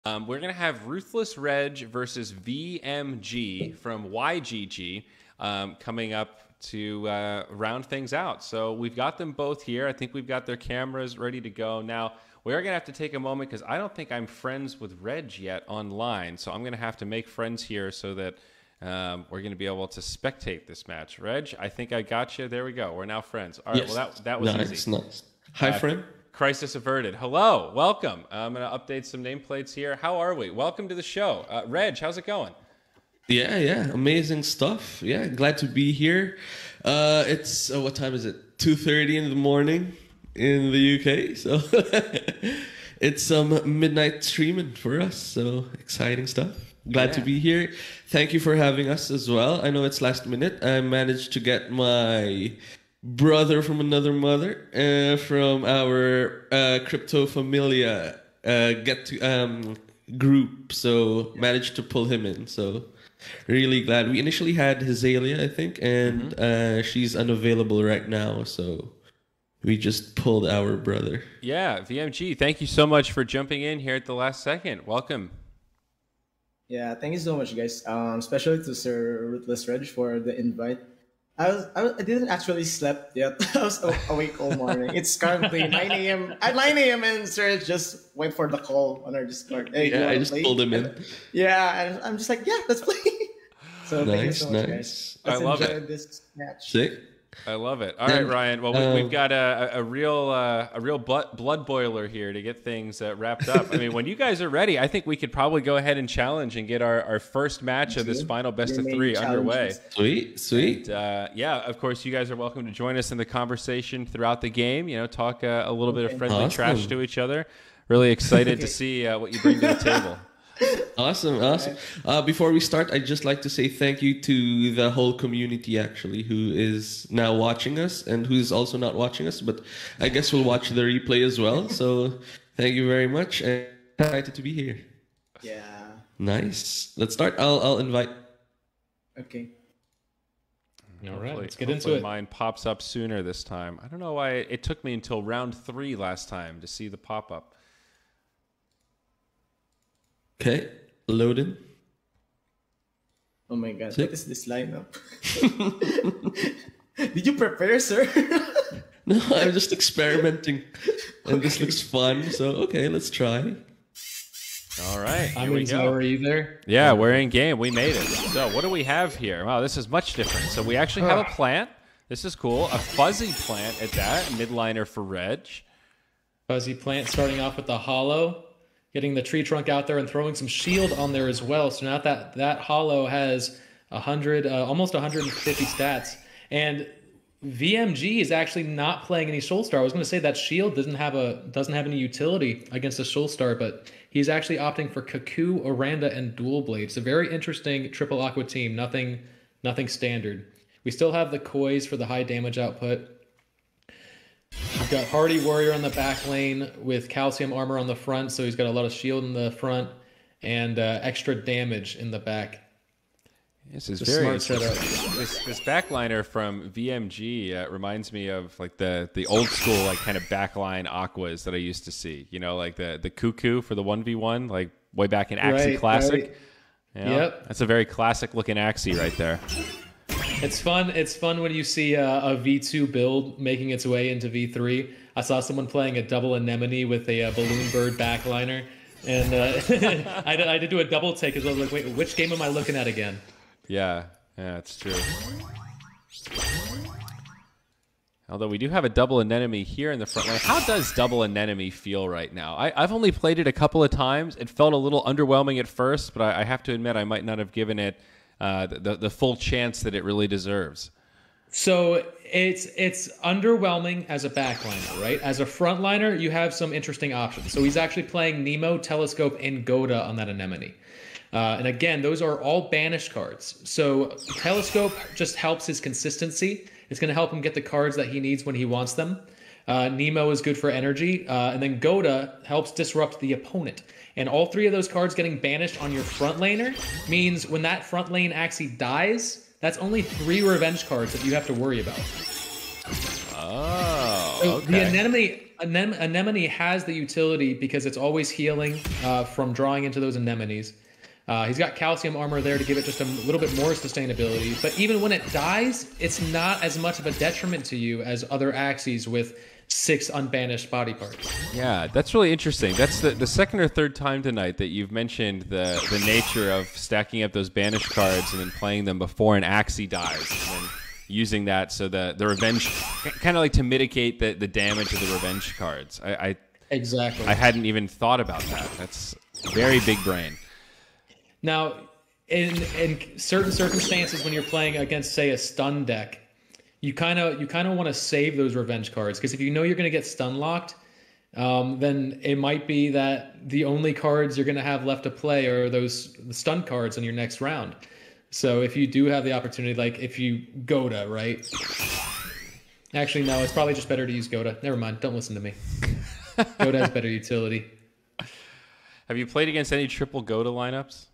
We're going to have RuthlessRedge versus VMG from YGG coming up to round things out. So we've got them both here. I think we've got their cameras ready to go. Now, we're going to have to take a moment because I don't think I'm friends with Reg yet online. So I'm going to have to make friends here so that we're going to be able to spectate this match. Reg, I think I got you. There we go. We're now friends. All right, yes. Well, that was easy. Nice. Hi, friend. Crisis averted. Hello, welcome. I'm going to update some nameplates here. How are we? Welcome to the show. Reg, how's it going? Yeah, amazing stuff. Yeah, glad to be here. It's, what time is it? 2:30 in the morning in the UK. So it's midnight streaming for us. So exciting stuff. Glad to be here. Thank you for having us as well. I know it's last minute. I managed to get my brother from another mother from our Crypto Familia group, so managed to pull him in. So really glad. We initially had Hazalia, I think, and she's unavailable right now, so we just pulled our brother. Yeah, VMG, thank you so much for jumping in here at the last second. Welcome. Yeah, thank you so much, guys. Especially to Sir RuthlessRedge for the invite. I didn't actually slept yet. I was awake all morning. It's currently 9 a.m. At 9 a.m. and Sir just wait for the call on our Discord. Hey, yeah, I just pulled him in. Yeah, and I'm just like, yeah, let's play. So thank you so much, guys. I love it. This match. Sick. I love it. All right, Ryan. Well, we've got a real blood boiler here to get things wrapped up. I mean, when you guys are ready, I think we could probably go ahead and challenge and get our first match of this final best of three underway. Sweet. And, yeah, of course, you guys are welcome to join us in the conversation throughout the game. You know, talk a little bit of friendly trash to each other. Really excited to see what you bring to the table. Awesome. Before we start, I'd just like to say thank you to the whole community, actually, who is now watching us and who's also not watching us, but I guess we'll watch the replay as well. So thank you very much, and excited to be here. Yeah. Nice. Let's start. I'll invite. Okay. All right, let's get into it. Mine pops up sooner this time. I don't know why it took me until round 3 last time to see the pop-up. Okay, loading. Oh my god, what is this lineup? Did you prepare, sir? No, I'm just experimenting. And this looks fun, so okay, let's try. All right, I'm in Zyori either. Yeah, we're in game. We made it. So what do we have here? Wow, this is much different. So we actually have a plant. This is cool. A fuzzy plant at that. Midliner for Reg. Fuzzy plant starting off with the hollow. Getting the tree trunk out there and throwing some shield on there as well. So now that hollow has 100, almost 150 stats. And VMG is actually not playing any Soul Star. I was going to say that shield doesn't have any utility against a Soul Star, but he's actually opting for Kaku, Oranda, and Dual Blade. It's a very interesting triple Aqua team. Nothing standard. We still have the Kois for the high damage output. We've got Hardy Warrior on the back lane with Calcium Armor on the front, so he's got a lot of shield in the front and extra damage in the back. This is very smart setup. This backliner from VMG reminds me of like the old school like kind of backline Aquas that I used to see. You know, like the Cuckoo for the 1v1, like way back in Axie Classic. Right. You know, yep, that's a very classic looking Axie right there. It's fun. It's fun when you see a V2 build making its way into V3. I saw someone playing a double anemone with a balloon bird backliner, and I did do a double take because I was like, wait, which game am I looking at again? Yeah, it's true. Although we do have a double anemone here in the front line. How does double anemone feel right now? I've only played it a couple of times. It felt a little underwhelming at first, but I have to admit I might not have given it the full chance that it really deserves. So it's underwhelming as a backliner, right? As a frontliner, you have some interesting options. So he's actually playing Nemo, Telescope, and Goda on that anemone. And again, those are all banished cards. So Telescope just helps his consistency. It's going to help him get the cards that he needs when he wants them. Nemo is good for energy. And then Goda helps disrupt the opponent. And all 3 of those cards getting banished on your front laner means when that front lane Axie dies, that's only 3 revenge cards that you have to worry about. Oh. So okay. the anemone has the utility because it's always healing from drawing into those anemones. He's got calcium armor there to give it just a little bit more sustainability. But even when it dies, it's not as much of a detriment to you as other Axies with 6 unbanished body parts. Yeah, that's really interesting. That's the second or third time tonight that you've mentioned the nature of stacking up those banished cards and then playing them before an Axie dies, and then using that so the revenge, kind of like to mitigate the damage of the revenge cards. Exactly. I hadn't even thought about that. That's very big brain. Now, in certain circumstances, when you're playing against, say, a stun deck, you kind of want to save those revenge cards, because if you know you're going to get stun locked, then it might be that the only cards you're going to have left to play are the stun cards in your next round. So if you do have the opportunity, like if you Goda, right? Actually, no, it's probably just better to use Goda. Never mind, don't listen to me. Goda has better utility. Have you played against any triple Goda lineups?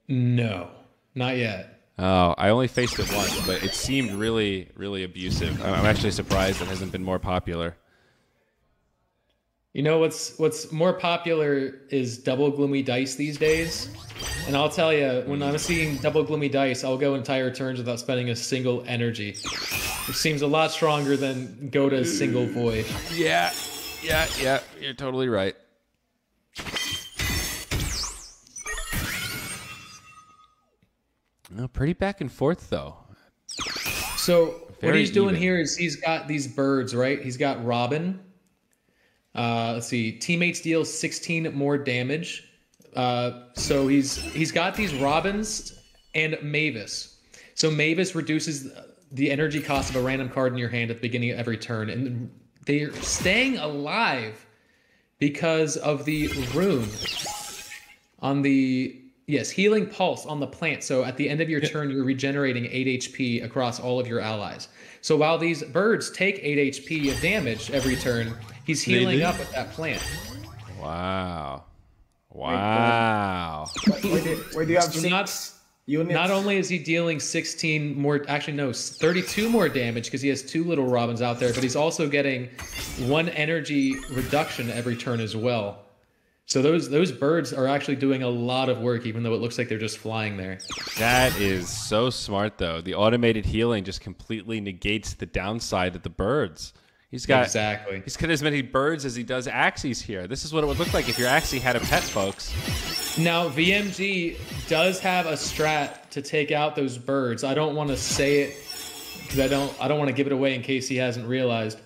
No, not yet. Oh, I only faced it once, but it seemed really, really abusive. I'm actually surprised it hasn't been more popular. You know what's more popular is double gloomy dice these days. And I'll tell you, when I'm seeing double gloomy dice, I'll go entire turns without spending a single energy, which seems a lot stronger than Goda's single void. Yeah, you're totally right. No, pretty back and forth though. So what Very he's doing even. here is he's got these birds, right? He's got Robin. Let's see, teammates deal 16 more damage. So he's got these Robins and Mavis. So Mavis reduces the energy cost of a random card in your hand at the beginning of every turn, and they're staying alive because of the rune on the healing pulse on the plant. So at the end of your turn, you're regenerating 8 HP across all of your allies. So while these birds take 8 HP of damage every turn, he's healing up with that plant. Wow. Where do you have So 6 units? Not only is he dealing 16 more, actually no, 32 more damage because he has 2 little Robins out there, but he's also getting 1 energy reduction every turn as well. So those birds are actually doing a lot of work, even though it looks like they're just flying there. That is so smart, though. The automated healing just completely negates the downside of the birds. He's got as many birds as he does Axies here. This is what it would look like if your Axie had a pet, folks. Now, VMG does have a strat to take out those birds. I don't want to say it because I don't want to give it away in case he hasn't realized.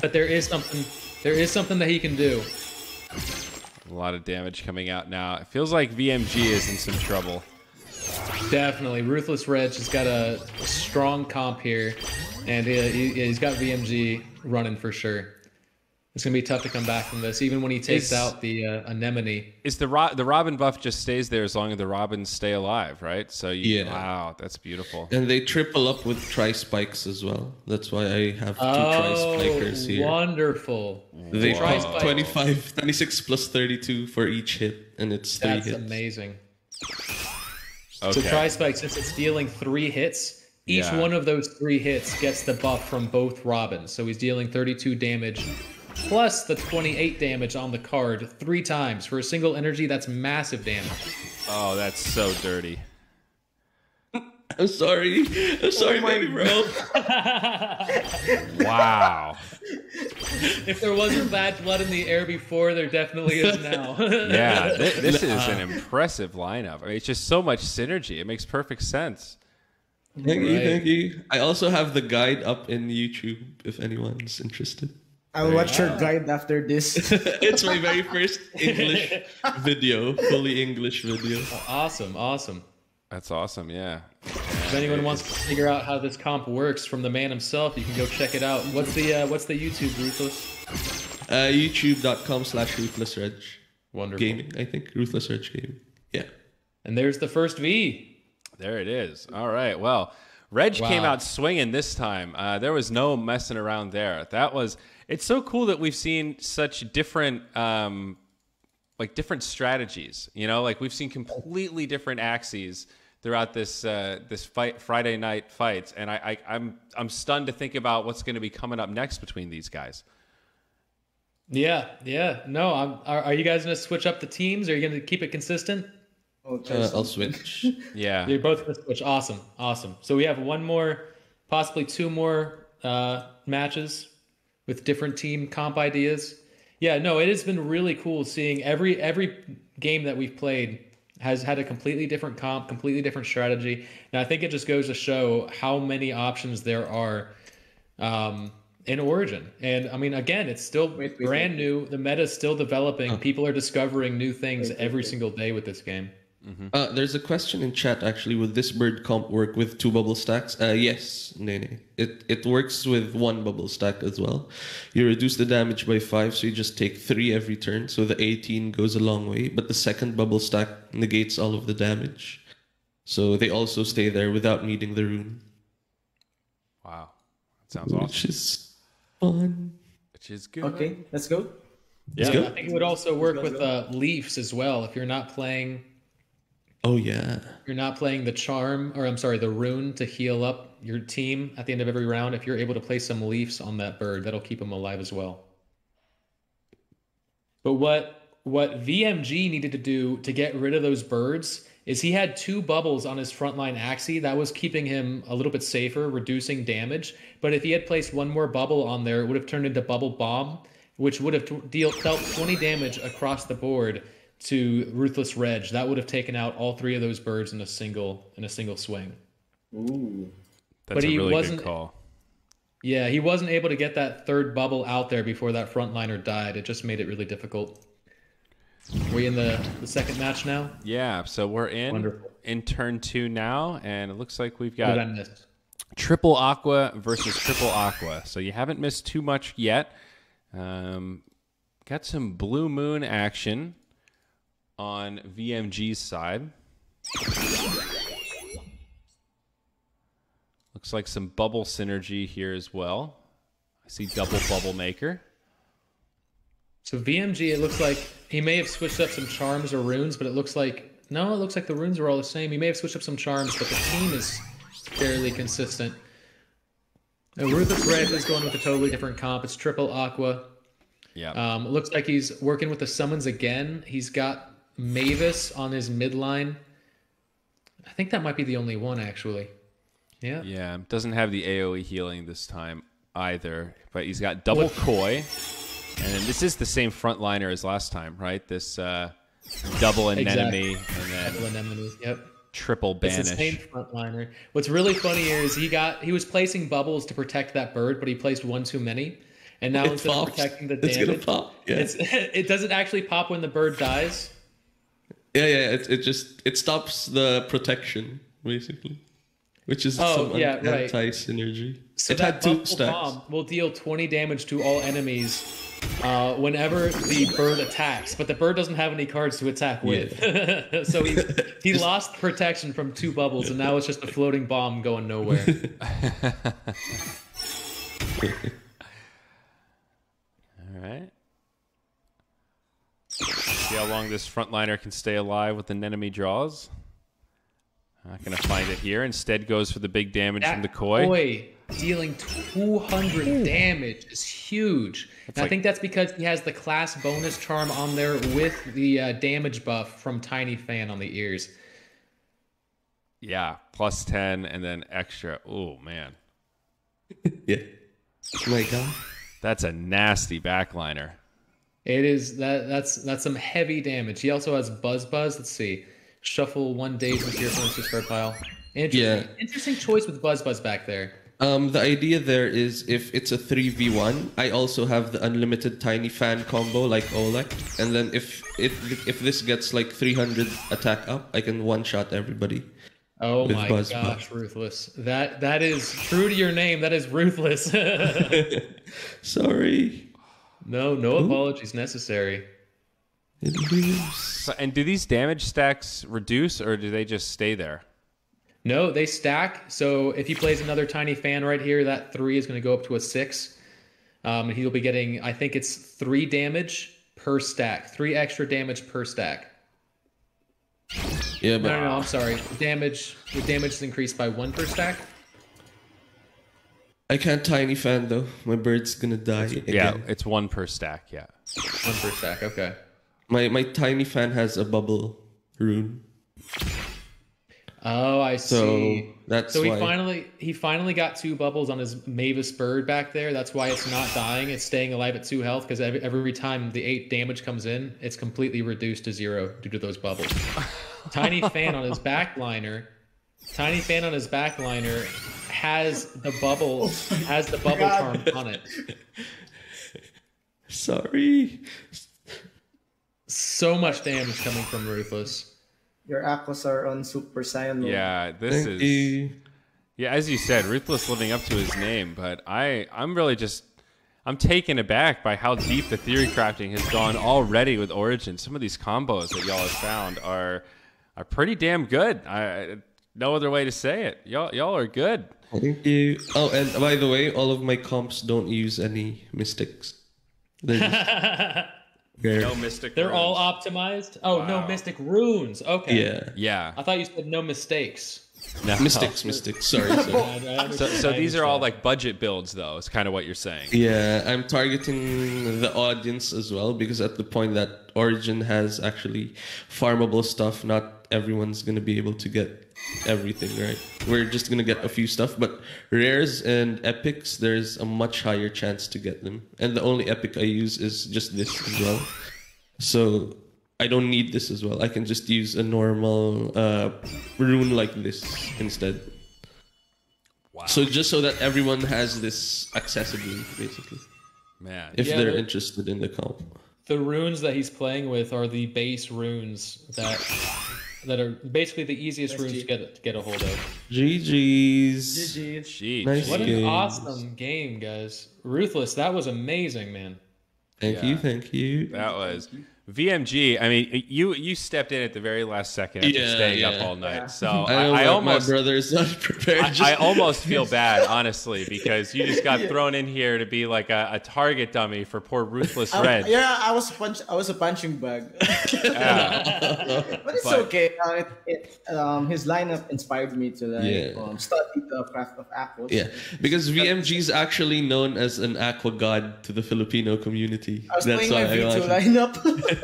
But there is something that he can do. A lot of damage coming out now. It feels like VMG is in some trouble. Definitely. RuthlessRedge has got a strong comp here, and he's got VMG running for sure. It's going to be tough to come back from this, even when he takes out the anemone. Is the Robin buff just stays there as long as the Robins stay alive, right? So wow, that's beautiful. And they triple up with Trispikes as well. That's why I have 2 Trispikers here. Wonderful. They put 26 plus 32 for each hit, and it's 3 hits. That's amazing. Okay. So Trispike, since it's dealing 3 hits, each one of those 3 hits gets the buff from both Robins. So he's dealing 32 damage plus the 28 damage on the card 3 times. For a single energy, that's massive damage. Oh, that's so dirty. I'm sorry, baby bro. Wow. If there wasn't bad blood in the air before, there definitely is now. Yeah, this is an impressive lineup. I mean, it's just so much synergy. It makes perfect sense. Thank you. I also have the guide up in YouTube if anyone's interested. I'll watch your guide after this. It's my very first English video, fully English video. Awesome. That's awesome, yeah. If anyone wants to figure out how this comp works from the man himself, you can go check it out. What's the YouTube, Ruthless? YouTube.com/RuthlessRedge. Wonderful. Gaming, I think. RuthlessRedge Gaming. Yeah. And there's the first V. There it is. All right. Well, Reg came out swinging this time. There was no messing around there. It's so cool that we've seen such different different strategies. You know, like we've seen completely different Axies throughout this Friday night fights, and I'm stunned to think about what's going to be coming up next between these guys. Yeah. No, are you guys going to switch up the teams? Are you going to keep it consistent? I'll switch. Yeah. You're both going to switch. Awesome. So we have one more, possibly two more matches with different team comp ideas. Yeah, no, it has been really cool seeing every game that we've played has had a completely different comp, completely different strategy. And I think it just goes to show how many options there are in Origin. And I mean, again, it's still brand new. The meta is still developing. People are discovering new things every single day with this game. Mm-hmm. There's a question in chat actually. Would this bird comp work with 2 bubble stacks? Yes, Nene. It works with 1 bubble stack as well. You reduce the damage by 5, so you just take 3 every turn. So the 18 goes a long way, but the second bubble stack negates all of the damage. So they also stay there without needing the rune. Wow, that sounds awesome. Which is fun. Which is good. Okay, let's go. Yeah, I think it would also work with Leafs as well. If you're not playing. Oh yeah. You're not playing the charm, or I'm sorry, the rune to heal up your team at the end of every round. If you're able to place some leafs on that bird, that'll keep him alive as well. But what VMG needed to do to get rid of those birds is he had 2 bubbles on his frontline Axie. That was keeping him a little bit safer, reducing damage. But if he had placed 1 more bubble on there, it would have turned into Bubble Bomb, which would have dealt 20 damage across the board to RuthlessRedge. That would have taken out all 3 of those birds in a single swing. Ooh. That's a really good call. Yeah, he wasn't able to get that 3rd bubble out there before that frontliner died. It just made it really difficult. Are we in the second match now? Yeah, so we're in turn 2 now, and it looks like we've got triple Aqua versus triple Aqua. So you haven't missed too much yet. Got some Blue Moon action on VMG's side. Looks like some bubble synergy here as well. I see double bubble maker. So VMG, it looks like he may have switched up some charms or runes, but it looks like the runes are all the same. He may have switched up some charms, but the team is fairly consistent. RuthlessRedge is going with a totally different comp. It's triple Aqua. Yeah. It looks like he's working with the summons again. He's got Mavis on his midline. I think that might be the only one, actually. Yeah. Yeah, doesn't have the AoE healing this time either, but he's got double Koi. And then this is the same frontliner as last time, right? This double anemone and then double anemone, yep. Triple banish. It's the same frontliner. What's really funny here is he was placing bubbles to protect that bird, but he placed 1 too many. And now instead of protecting the damage, it's gonna pop. Yeah. It doesn't actually pop when the bird dies. Yeah. It stops the protection basically, which is some anti-synergy. So it had 2 stacks. Bomb will deal 20 damage to all enemies whenever the bird attacks, but the bird doesn't have any cards to attack with. So he lost protection from 2 bubbles, and now it's just a floating bomb going nowhere. All right. See how long this frontliner can stay alive with the enemy draws. Not going to find it here. Instead goes for the big damage from the Koi. Koi dealing 200 damage is huge. And I think that's because he has the class bonus charm on there with the damage buff from Tiny Fan on the ears. Yeah, plus 10 and then extra. Oh, man. Yeah. Oh my God. That's a nasty backliner. It is. That's some heavy damage. He also has Buzz. Let's see. Shuffle 1 days into your opponent's discard pile. Interesting choice with Buzz back there. The idea there is if it's a 3v1, I also have the unlimited Tiny Fan combo like Oleg. And then if this gets like 300 attack up, I can one-shot everybody. Oh my gosh, Ruthless. That is true to your name. That is Ruthless. Sorry. No apologies necessary. So, and do these damage stacks reduce or do they just stay there? No, they stack. So if he plays another Tiny Fan right here, that 3 is going to go up to a 6. And he'll be getting, I think it's 3 damage per stack. 3 extra damage per stack. Yeah, but No, I'm sorry. The damage is increased by 1 per stack. I can't tiny fan though. My bird's gonna die Yeah, again. it's 1 per stack. Yeah. 1 per stack. Okay. My tiny fan has a bubble rune. Oh, I So see. that's So why. he finally got 2 bubbles on his Mavis bird back there. That's why it's not dying. It's staying alive at 2 health because every time the 8 damage comes in, it's completely reduced to 0 due to those bubbles. Tiny fan on his backliner. Tiny fan on his backliner has the bubble charm on it. Sorry. So much damage coming from Ruthless. Your Aquas are on Super Saiyan mode. Yeah, this Thank is. you. Yeah, as you said, Ruthless living up to his name, but I'm really just I'm taken aback by how deep the theory crafting has gone already with Origin. Some of these combos that y'all have found are pretty damn good. No other way to say it. Y'all are good. Thank you. Oh, and by the way, all of my comps don't use any mystics. They're just No mystic. They're all runes. optimized? Oh, no Wow. mystic runes. Okay. yeah. Yeah. I thought you said no mistakes. No. Mystics. Sorry. So these are all like budget builds, though. Is kind of what you're saying. Yeah, I'm targeting the audience as well because at the point that Origin has actually farmable stuff, not everyone's gonna be able to get everything, right? We're just gonna get a few stuff, but rares and epics, there's a much higher chance to get them. And the only epic I use is just this as well. So I don't need this as well. I can just use a normal rune like this instead. Wow. So just so that everyone has this accessibly, basically, Man. if Yeah, they're but- interested in the comp. The runes that he's playing with are the base runes that are basically the easiest runes to get a hold of. GG's. GG. Jeez. Nice. What an Games. awesome game, guys. Ruthless, that was amazing, man. Thank you. That was VMG. I mean, you stepped in at the very last second after Yeah, staying up yeah. all night. Yeah. So I know I almost my brother's not prepared. I almost feel bad, honestly, because you just got thrown in here to be like a target dummy for poor Ruthless Red. Yeah, I was a punching bag. Yeah. But it's But- okay. His lineup inspired me to Yeah. study the craft of Aquas. Yeah, because VMG is actually known as an aqua god to the Filipino community. I was playing my V2 lineup.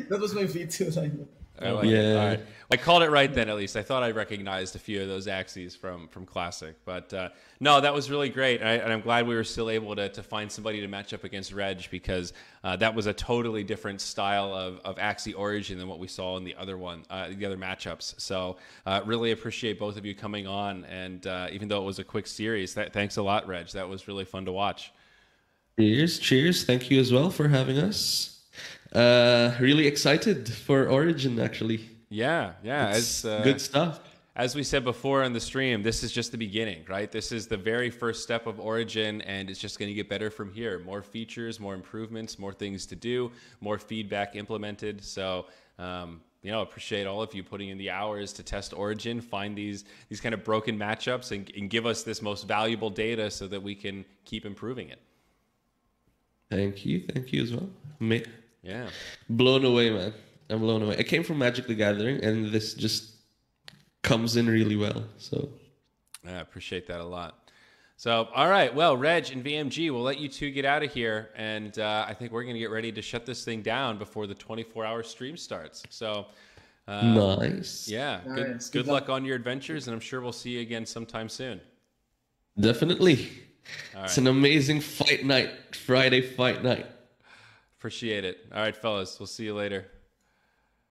That was my V2 lineup. I like it. Yeah. All right. I called it right then, at least. I thought I recognized a few of those Axies from Classic. But no, that was really great. And I'm glad we were still able to find somebody to match up against Reg because that was a totally different style of Axie Origin than what we saw in the other matchups. So really appreciate both of you coming on. And even though it was a quick series, thanks a lot, Reg. That was really fun to watch. Cheers. Thank you as well for having us. Really excited for Origin, actually. Yeah. It's good stuff. As we said before on the stream, this is just the beginning, right? This is the very first step of Origin, and it's just going to get better from here. More features, more improvements, more things to do, more feedback implemented. So, appreciate all of you putting in the hours to test Origin, find these kind of broken matchups, and give us this most valuable data so that we can keep improving it. Thank you as well. Yeah. Blown away, man. I'm blown away. I came from Magic the Gathering, and this just comes in really well. So I appreciate that a lot. So, all right. Well, Reg and VMG, we'll let you two get out of here. And I think we're going to get ready to shut this thing down before the 24-hour stream starts. So, nice. yeah, Nice. good luck on your adventures. And I'm sure we'll see you again sometime soon. Definitely. All It's right. an amazing fight night. Friday fight night. Appreciate it. All right, fellas. We'll see you later.